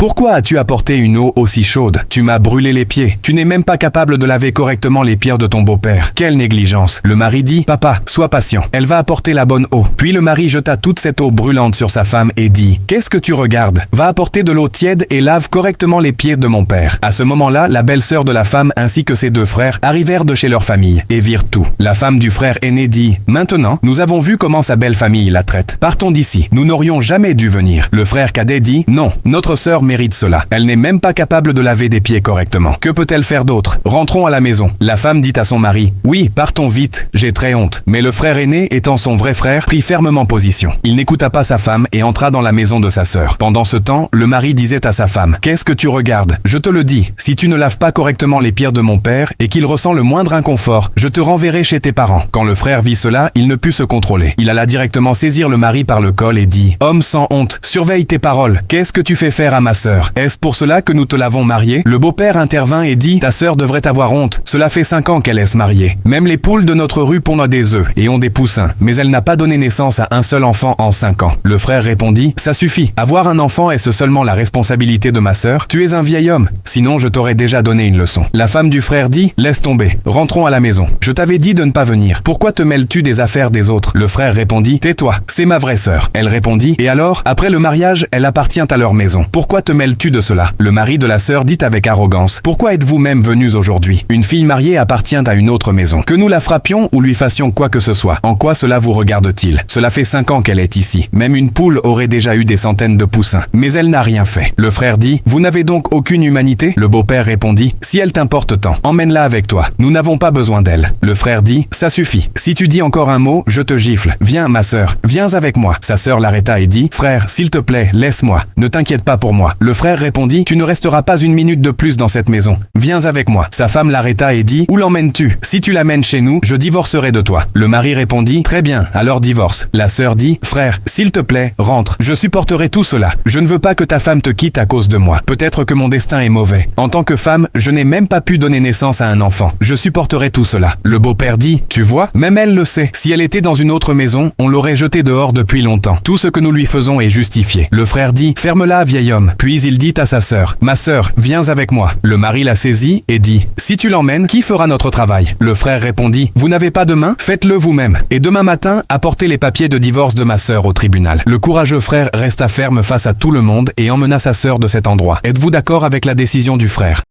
Pourquoi as-tu apporté une eau aussi chaude? Tu m'as brûlé les pieds. Tu n'es même pas capable de laver correctement les pieds de ton beau-père. Quelle négligence. Le mari dit, papa, sois patient. Elle va apporter la bonne eau. Puis le mari jeta toute cette eau brûlante sur sa femme et dit, qu'est-ce que tu regardes? Va apporter de l'eau tiède et lave correctement les pieds de mon père. À ce moment-là, la belle-sœur de la femme ainsi que ses deux frères arrivèrent de chez leur famille et virent tout. La femme du frère aîné dit, maintenant, nous avons vu comment sa belle famille la traite. Partons d'ici. Nous n'aurions jamais dû venir. Le frère cadet dit, non, notre sœur mérite cela. Elle n'est même pas capable de laver des pieds correctement. Que peut-elle faire d'autre? Rentrons à la maison. La femme dit à son mari, oui, partons vite, j'ai très honte. Mais le frère aîné, étant son vrai frère, prit fermement position. Il n'écouta pas sa femme et entra dans la maison de sa sœur. Pendant ce temps, le mari disait à sa femme, qu'est-ce que tu regardes? Je te le dis, si tu ne laves pas correctement les pieds de mon père et qu'il ressent le moindre inconfort, je te renverrai chez tes parents. Quand le frère vit cela, il ne put se contrôler. Il alla directement saisir le mari par le col et dit, homme sans honte, surveille tes paroles. Qu'est-ce que tu fais faire à ma sœur? Est-ce pour cela que nous te l'avons mariée? Le beau-père intervint et dit, ta sœur devrait avoir honte. Cela fait 5 ans qu'elle est mariée. Même les poules de notre rue pondent des œufs et ont des poussins, mais elle n'a pas donné naissance à un seul enfant en 5 ans. Le frère répondit, ça suffit. Avoir un enfant est-ce seulement la responsabilité de ma sœur? Tu es un vieil homme, sinon je t'aurais déjà donné une leçon. La femme du frère dit, laisse tomber, rentrons à la maison. Je t'avais dit de ne pas venir. Pourquoi te mêles-tu des affaires des autres? Le frère répondit, tais-toi, c'est ma vraie sœur. Elle répondit, et alors, après le mariage, elle appartient à leur maison. Pourquoi te mêles-tu de cela? Le mari de la sœur dit avec arrogance, pourquoi êtes-vous même venus aujourd'hui? Une fille mariée appartient à une autre maison. Que nous la frappions ou lui fassions quoi que ce soit, en quoi cela vous regarde-t-il? Cela fait 5 ans qu'elle est ici. Même une poule aurait déjà eu des centaines de poussins. Mais elle n'a rien fait. Le frère dit, vous n'avez donc aucune humanité? Le beau-père répondit, si elle t'importe tant, emmène-la avec toi. Nous n'avons pas besoin d'elle. Le frère dit, ça suffit. Si tu dis encore un mot, je te gifle. Viens, ma sœur, viens avec moi. Sa sœur l'arrêta et dit, frère, s'il te plaît, laisse-moi. Ne t'inquiète pas pour moi. Le frère répondit, tu ne resteras pas une minute de plus dans cette maison. Viens avec moi. Sa femme l'arrêta et dit, où l'emmènes-tu? Si tu l'amènes chez nous, je divorcerai de toi. Le mari répondit, très bien, alors divorce. La sœur dit, frère, s'il te plaît, rentre. Je supporterai tout cela. Je ne veux pas que ta femme te quitte à cause de moi. Peut-être que mon destin est mauvais. En tant que femme, je n'ai même pas pu donner naissance à un enfant. Je supporterai tout cela. Le beau-père dit, tu vois, même elle le sait. Si elle était dans une autre maison, on l'aurait jetée dehors depuis longtemps. Tout ce que nous lui faisons est justifié. Le frère dit, ferme-la, vieil homme. Puis il dit à sa sœur, ma sœur, viens avec moi. Le mari la saisit et dit, si tu l'emmènes, qui fera notre travail? Le frère répondit, vous n'avez pas de main? Faites-le vous-même. Et demain matin, apportez les papiers de divorce de ma sœur au tribunal. Le courageux frère resta ferme face à tout le monde et emmena sa sœur de cet endroit. Êtes-vous d'accord avec la décision du frère?